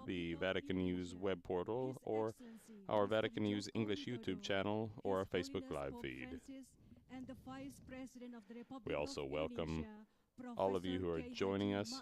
the Vatican News web portal, or our Vatican News English YouTube channel, or our Facebook live feed. We also welcome all of you who are joining us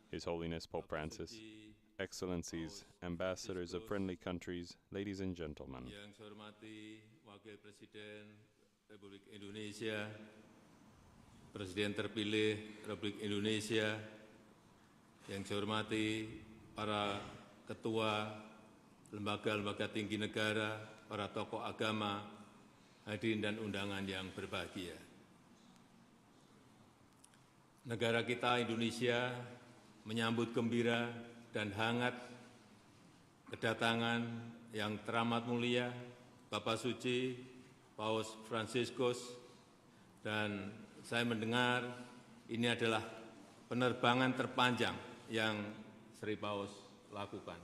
His Holiness Pope Francis, Excellencies, Ambassadors of friendly countries, ladies and gentlemen. Yang saya hormati Wakil Presiden Republik Indonesia, Presiden terpilih Republik Indonesia, yang saya hormati para ketua lembaga-lembaga tinggi negara, para tokoh agama, hadirin dan undangan yang berbahagia. Negara kita Indonesia menyambut gembira dan hangat kedatangan yang teramat mulia Bapak Suci Paus Fransiskus, dan saya mendengar ini adalah penerbangan terpanjang yang Sri Paus lakukan.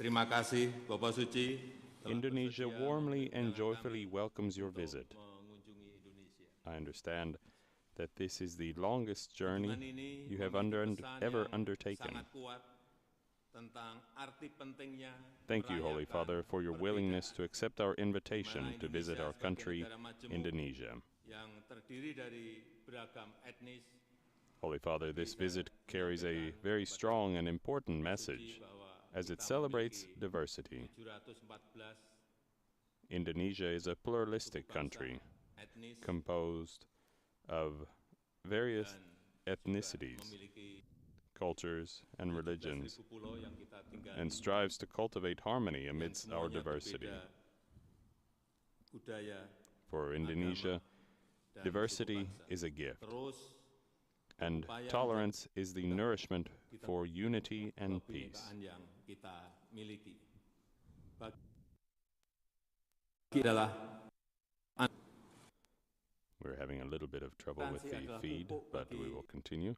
Terima kasih Bapak Suci. Indonesia warmly and joyfully welcomes your visit. I understand that this is the longest journey you have ever undertaken. Thank you, Holy Father, for your willingness to accept our invitation to visit our country, Indonesia. Holy Father, this visit carries a very strong and important message as it celebrates diversity. Indonesia is a pluralistic country composed of various ethnicities, cultures, and religions, and strives to cultivate harmony amidst our diversity. For Indonesia, diversity is a gift, and tolerance is the nourishment for unity and peace. We're having a little bit of trouble with the feed, but we will continue.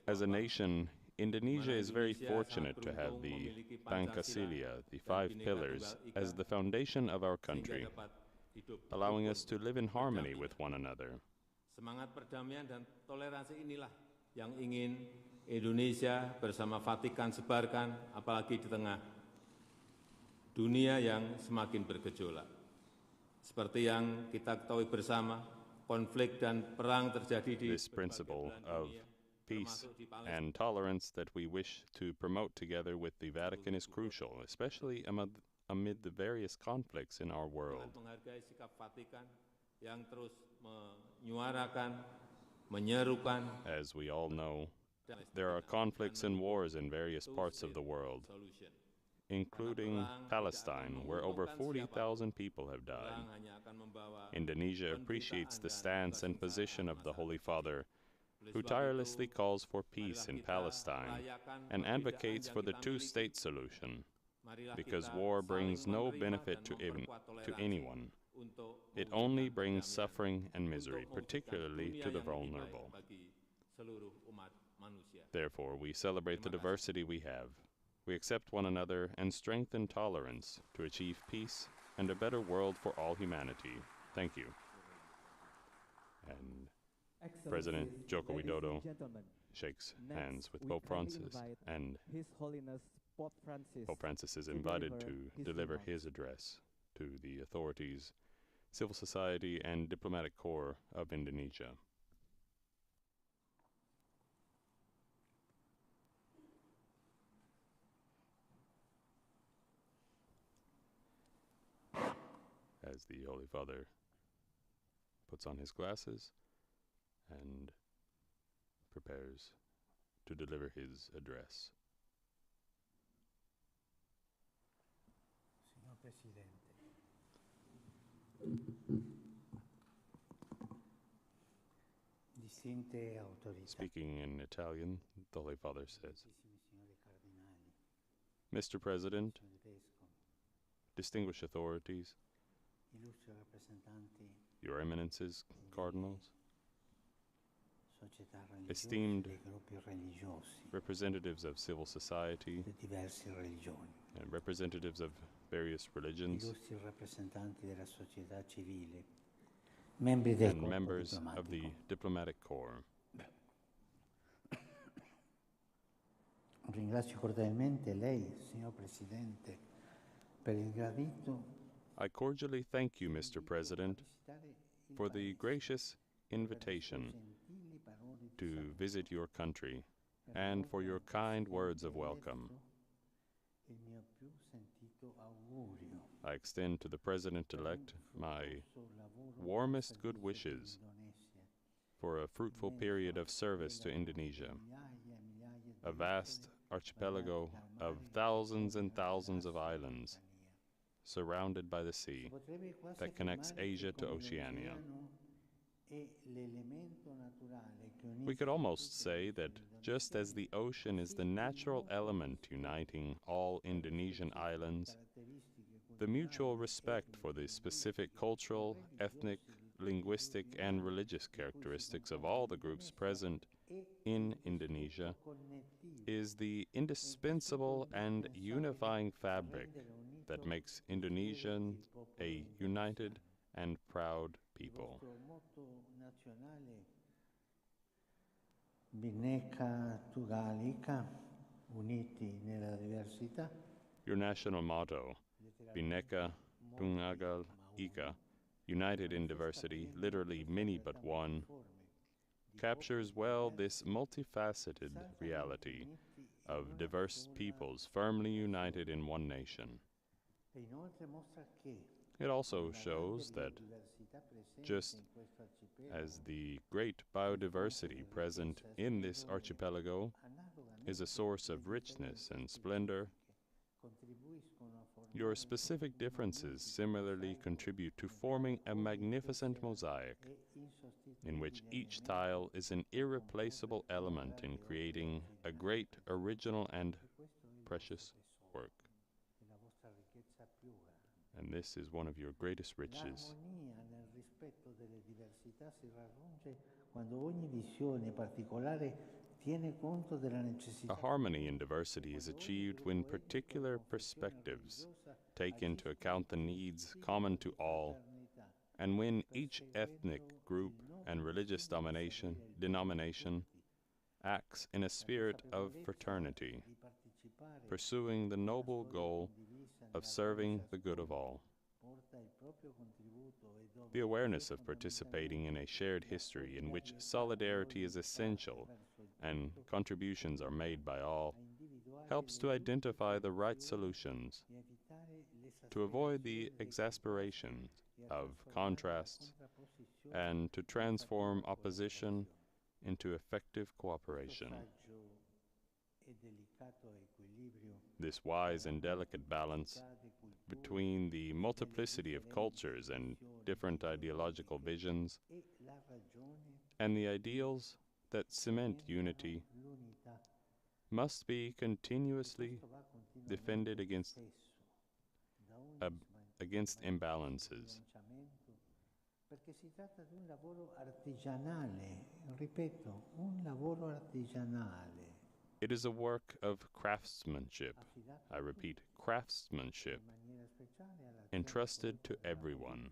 As a nation, Indonesia is very fortunate to have the Pancasila, the 5 pillars, as the foundation of our country, allowing us to live in harmony with one another. Semangat perdamaian dan toleransi inilah yang ingin Indonesia bersama Vatikan sebarkan, apalagi di tengah dunia yang semakin bergejolak. Seperti yang kita ketahui bersama, konflik dan perang terjadi di This berbagai principle belahan of dunia, peace termasuk di Palestina. and tolerance that we wish to promote together with the Vatican is crucial, especially amid the various conflicts in our world. Menghargai sikap Vatikan yang terus menyuarakan, menyerukan. As we all know, there are conflicts and wars in various parts of the world, including Palestine, where over 40,000 people have died. Indonesia appreciates the stance and position of the Holy Father, who tirelessly calls for peace in Palestine and advocates for the two-state solution, because war brings no benefit to anyone. It only brings suffering and misery, particularly to the vulnerable. Therefore, we celebrate the diversity we have. We accept one another and strengthen tolerance to achieve peace and a better world for all humanity. Thank you. And President Joko Widodo shakes hands with Pope Francis, and His Holiness Pope Francis is invited to deliver his address to the authorities, civil society, and diplomatic corps of Indonesia. As the Holy Father puts on his glasses and prepares to deliver his address. Signor Presidente, distinte autorità, Speaking in Italian, the Holy Father says, signori cardinali, Mr. President, signori vescovi, distinguished authorities, illustri rappresentanti Your Eminences, Cardinals, società religiose, esteemed dei gruppi religiosi, representatives of civil society, di diverse religioni, and representatives of various religions, illustri rappresentanti della società civile, membri del and corpo members of the diplomatico. diplomatic corps. Ringrazio cordialmente lei, signor Presidente, per il gradito I cordially thank you, Mr. President, visitare il for the Paese, gracious per le invitation sue gentili parole di to saluto, visit your country per and for rivolgere your al kind words of Presidente welcome. eletto il mio più sentito augurio. I extend to the President-elect my warmest good wishes for a fruitful period of service to Indonesia, a vast archipelago of thousands and thousands of islands surrounded by the sea that connects Asia to Oceania. We could almost say that just as the ocean is the natural element uniting all Indonesian islands, the mutual respect for the specific cultural, ethnic, linguistic, and religious characteristics of all the groups present in Indonesia is the indispensable and unifying fabric that makes Indonesian a united and proud people. Bhinneka Tuggalika, uniti nella diversità, Your national motto, Bhinneka Tunggal Ika, united in diversity, literally many but one, captures well this multifaceted reality of diverse peoples firmly united in one nation. e inoltre mostra che It also shows that just as the great biodiversity present in this archipelago is a source of richness and splendor, your specific differences similarly contribute to forming a magnificent mosaic in which each tile is an irreplaceable element in creating a great, original, and precious work. And this is one of your greatest riches. l'armonia nel rispetto delle diversità si raggiunge quando ogni visione particolare tiene conto della A necessità harmony in diversity is achieved when particular perspectives take into account the needs common to all, and when each ethnic group and religious denomination acts in a spirit of fraternity, pursuing the noble goal of serving the good of all. porta il proprio contributo the awareness of participating in a shared history in which solidarity is essential and contributions are made by all, helps to identify the right solutions, to avoid the exasperation of contrasts, and to transform opposition into effective cooperation. This wise and delicate balance between the multiplicity of cultures and different ideological visions and the ideals that cement unity must be continuously defended against imbalances. Perché si tratta di un lavoro artigianale, ripeto, un lavoro artigianale. It is a work of craftsmanship, I repeat, craftsmanship, entrusted to everyone,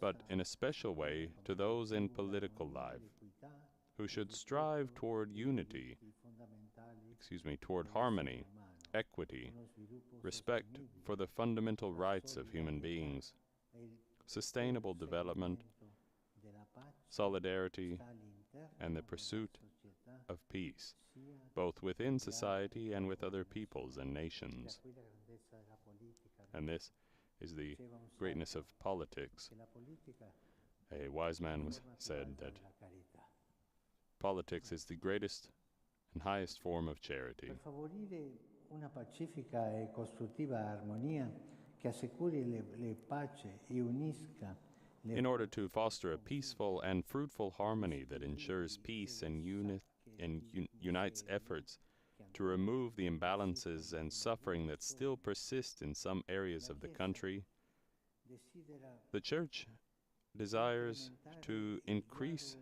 but in a special way to those in political life, who should strive toward toward harmony, equity, respect for the fundamental rights of human beings, sustainable development, solidarity, and the pursuit of peace, both within society and with other peoples and nations. And this is the greatness of politics. A wise man said that politics is the greatest and highest form of charity. Per favorire una pacifica e costruttiva armonia che assicuri le pace e unisca in order to foster a peaceful and fruitful harmony that ensures peace and unites efforts to remove the imbalances and suffering that still persist in some areas of the country, the Church desires to increase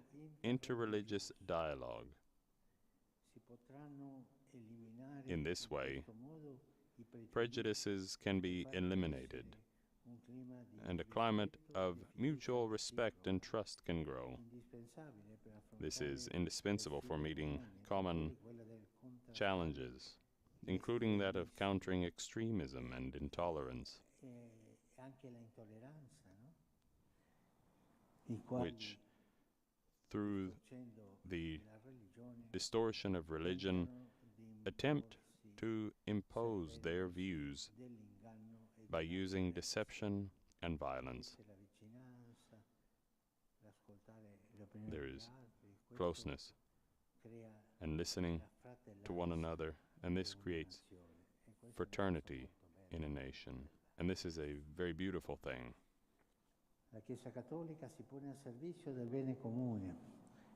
interreligious dialogue. In this way, prejudices can be eliminated, and a climate of mutual respect and trust can grow. This is indispensable for meeting common challenges, including that of countering extremism and intolerance, which, through the distortion of religion, attempt to impose their views by using deception and violence. There is closeness and listening to one another, and this creates fraternity in a nation. And this is a very beautiful thing. La Chiesa Cattolica si pone al servizio del bene comune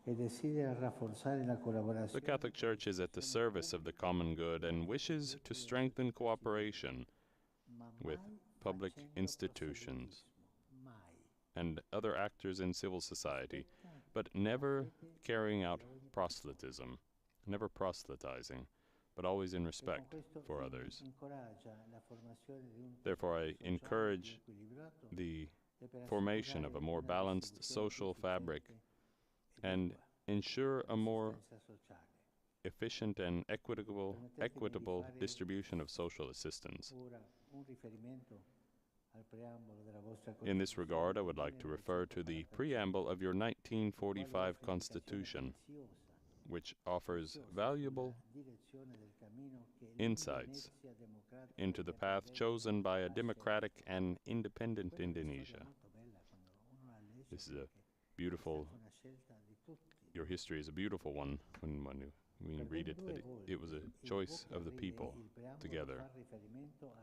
e desidera rafforzare la collaborazione. The Catholic Church is at the service of the common good and wishes to strengthen cooperation with public institutions and other actors in civil society, but never carrying out proselytism, never proselytizing, but always in respect for others. Therefore, I encourage the formation of a more balanced social fabric and ensure a more efficient and equitable distribution of social assistance. In this regard, I would like to refer to the preamble of your 1945 Constitution, which offers valuable insights into the path chosen by a democratic and independent Indonesia. This is a beautiful, your history is a beautiful one when you read it, that it was a choice of the people together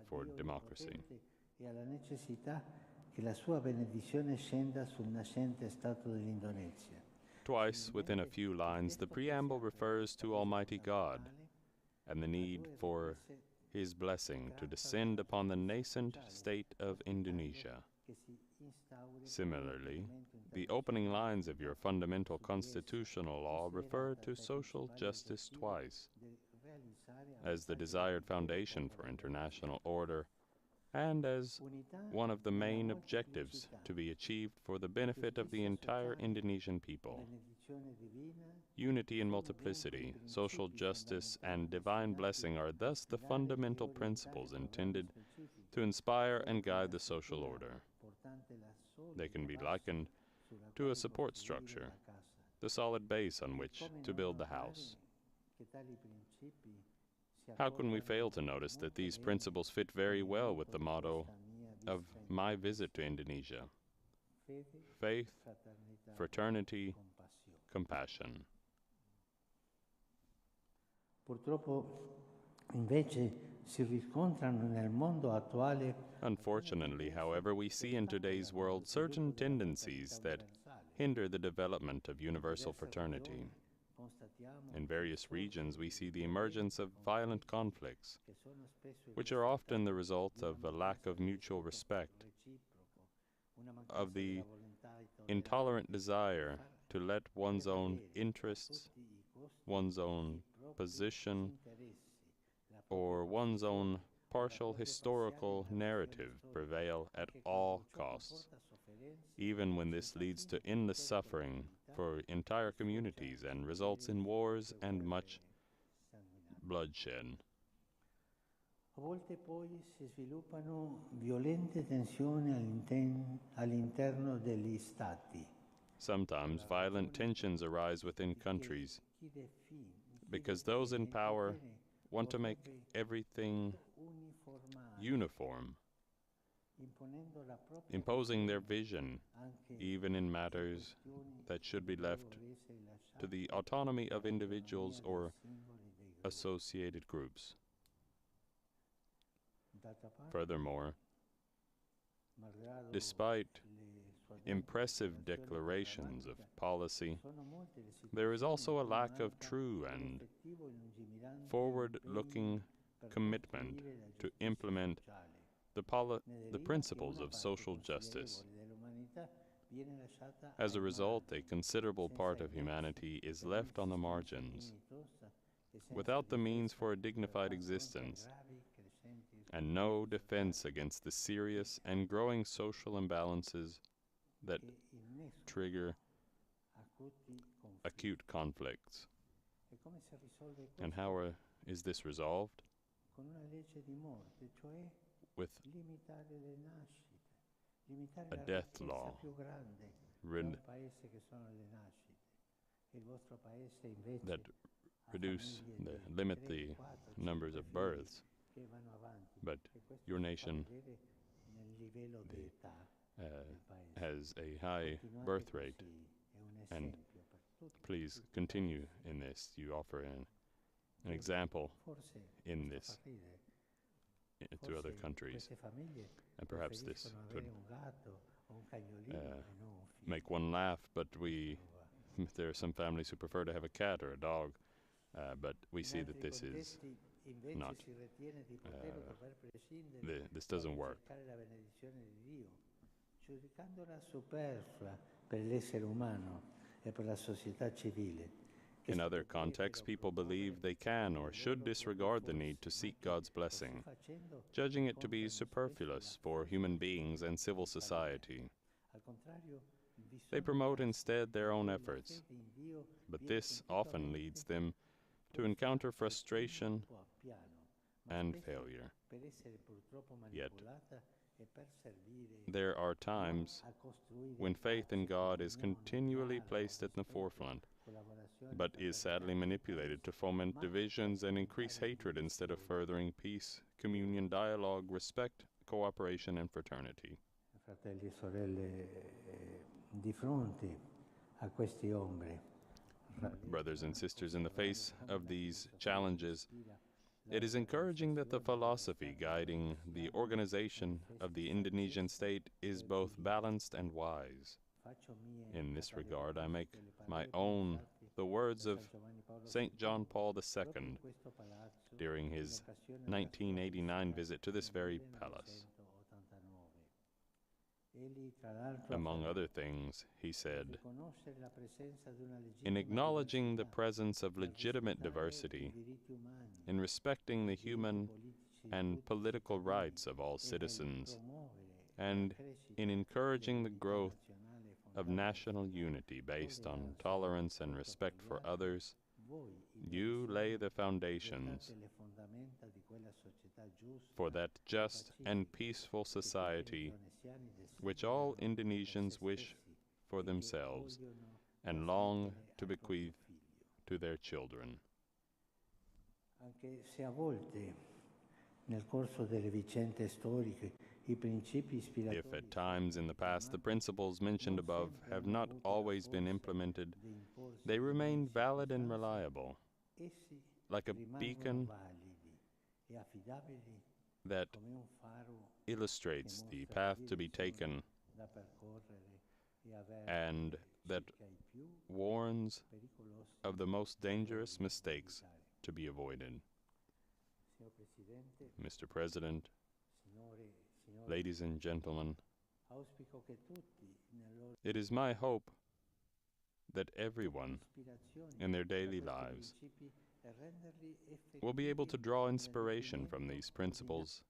for democracy. E alla necessità che la sua benedizione scenda sul nascente Stato dell'Indonesia. Twice, within a few lines, the preamble refers to Almighty God and the need for His blessing to descend upon the nascent state of Indonesia. Similarly, the opening lines of your fundamental constitutional law refer to social justice twice, as the desired foundation for international order and as one of the main objectives to be achieved for the benefit of the entire Indonesian people. Unity in multiplicity, social justice, and divine blessing are thus the fundamental principles intended to inspire and guide the social order. They can be likened to a support structure, the solid base on which to build the house. How can we fail to notice that these principles fit very well with the motto of my visit to Indonesia? Faith, fraternity, compassion. Purtroppo invece si riscontrano nel mondo attuale. Unfortunately, however, we see in today's world certain tendencies that hinder the development of universal fraternity. In various regions, we see the emergence of violent conflicts, which are often the result of a lack of mutual respect, of the intolerant desire to let one's own interests, one's own position, or one's own partial historical narrative prevail at all costs, even when this leads to endless suffering for entire communities and results in wars and much bloodshed. A volte poi si sviluppano violente tensioni all'interno degli stati. Sometimes violent tensions arise within countries because those in power want to make everything uniform, imposing their vision even in matters that should be left to the autonomy of individuals or associated groups. Furthermore, despite impressive declarations of policy, there is also a lack of true and forward-looking commitment to implement the principles of social justice. As a result, a considerable part of humanity is left on the margins, without the means for a dignified existence, and no defense against the serious and growing social imbalances that trigger acute conflicts. And how is this resolved? With a death law, that limit the numbers of births. But your nation has a high birth rate, and please continue in this. You offer an example in this to other countries, and perhaps this could make one laugh, but there are some families who prefer to have a cat or a dog, but we see that this is not, this doesn't work. In other contexts, people believe they can or should disregard the need to seek God's blessing, judging it to be superfluous for human beings and civil society. They promote instead their own efforts, but this often leads them to encounter frustration and failure. Yet, there are times when faith in God is continually placed at the forefront, but is sadly manipulated to foment divisions and increase hatred instead of furthering peace, communion, dialogue, respect, cooperation, and fraternity. Fratelli e sorelle, di fronte a queste ombre, brothers and sisters, in the face of these challenges, it is encouraging that the philosophy guiding the organization of the Indonesian state is both balanced and wise. In this regard, I make my own the words of St. John Paul II during his 1989 visit to this very palace. Among other things, he said, "In acknowledging the presence of legitimate diversity, in respecting the human and political rights of all citizens, and in encouraging the growth of national unity based on tolerance and respect for others, You lay the foundations for that just and peaceful society which all Indonesians wish for themselves and long to bequeath to their children. Anche se a volte nel corso delle vicende storiche I principi ispiratori If at times in the past the principles mentioned above have not always been implemented, they remain valid and reliable, essi like a rimangono beacon validi e affidabili that come un faro illustrates che the mostra path la to be taken direzione da percorrere e avverte and that circa I più warns pericolosi of the most dangerous errori da mistakes evitare. to be avoided. Signor Presidente, Mr. President, signore, signori, ladies and gentlemen, auspico che tutti nel loro it is my hope that everyone ispirazioni in their da daily questi lives principi e renderli will be able effettivi to draw inspiration nell'adempimento from these ordinario principles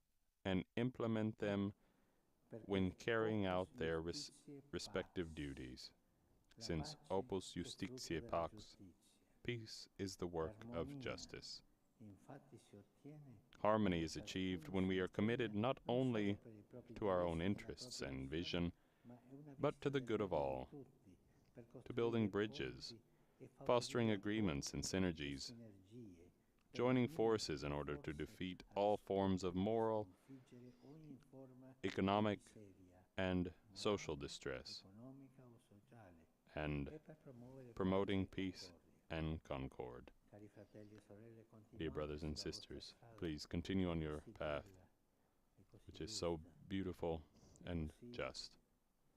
and implement them perché when carrying out opus their justitiae respective pax, duties, la since pace opus è frutto justitiae della pax, giustizia. peace is the work of L'armonia, justice. infatti, si ottiene Harmony quando is achieved ciascuno when si we are committed impegna not non only solo per i propri to our own interessi e la interests propria and azione, vision, ma è una but to the visione good of bene di all, tutti, per to building costruire bridges, ponti e fostering favorire agreements and accordi e synergies, sinergie, per joining unire forces in le order to forze defeat allo all scopo forms of di moral, sconfiggere ogni forma economic, di miseria and social morale, distress, economica o sociale, and e per promuovere promoting pace e peace concordia. and concord. Cari fratelli e sorelle, Dear continuate brothers and sulla vostra sisters, strada please continue on your così path, bella e così which is so giusta, beautiful e and così just,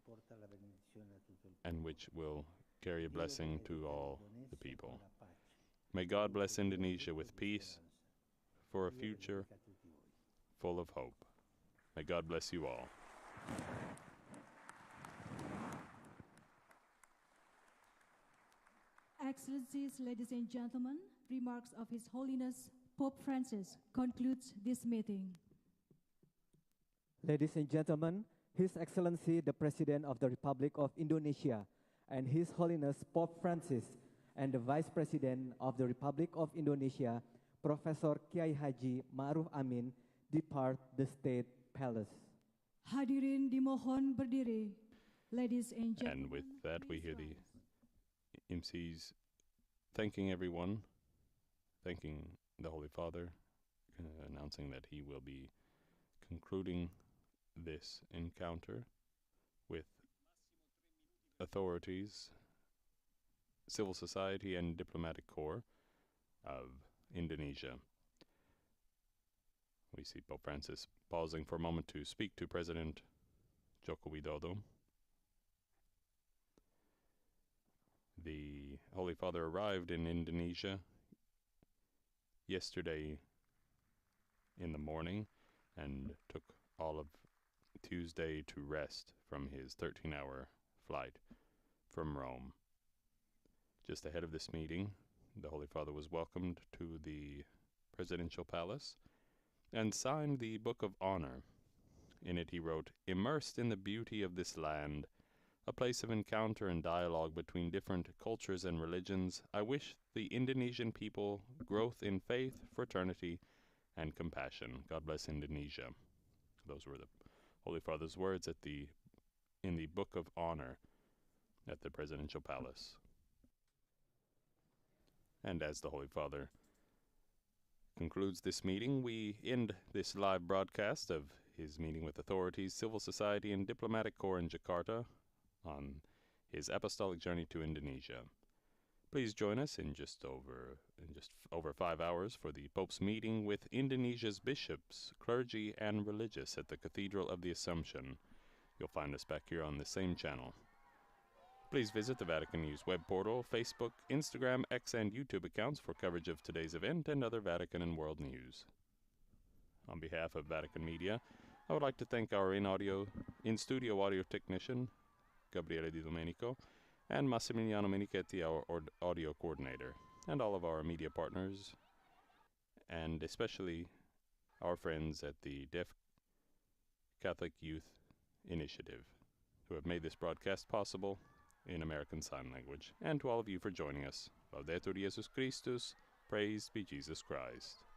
porta la benedizione a tutto il and popolo. which will carry a Dio blessing to benedica all the l'Indonesia people. con la pace, May con God un bless futuro Indonesia ricco with di peace, speranza. for a Dio future benedica tutti voi. full of hope. May God bless you all. Excellencies, ladies and gentlemen, remarks of His Holiness Pope Francis concludes this meeting. Ladies and gentlemen, His Excellency the President of the Republic of Indonesia and His Holiness Pope Francis and the Vice President of the Republic of Indonesia, Professor Kiai Haji Ma'ruf Amin, depart the State Palace. Hadirin dimohon berdiri. Ladies and gentlemen, And with that, we please hear the rise. MCs thanking everyone, thanking the Holy Father, announcing that he will be concluding this encounter with authorities, civil society, and diplomatic corps of Indonesia. We see Pope Francis pausing for a moment to speak to President Joko Widodo. The Holy Father arrived in Indonesia yesterday in the morning and took all of Tuesday to rest from his 13-hour flight from Rome. Just ahead of this meeting, the Holy Father was welcomed to the presidential palace and signed the Book of Honor. In it he wrote, "Immersed in the beauty of this land, a place of encounter and dialogue between different cultures and religions, I wish the Indonesian people growth in faith, fraternity, and compassion. God bless Indonesia." Those were the Holy Father's words in the Book of Honor at the presidential palace. And as the Holy Father concludes this meeting, we end this live broadcast of his meeting with authorities, civil society, and diplomatic corps in Jakarta on his apostolic journey to Indonesia. Please join us in just over 5 hours for the Pope's meeting with Indonesia's bishops, clergy, and religious at the Cathedral of the Assumption. You'll find us back here on the same channel. Please visit the Vatican News web portal, Facebook, Instagram, X, and YouTube accounts for coverage of today's event and other Vatican and world news. On behalf of Vatican Media, I would like to thank our in-studio audio technician, Gabriele Di Domenico, and Massimiliano Menichetti, our audio coordinator, and all of our media partners, and especially our friends at the Deaf Catholic Youth Initiative, who have made this broadcast possible in American Sign Language, and to all of you for joining us. Laudetur Jesus Christus, praised be Jesus Christ.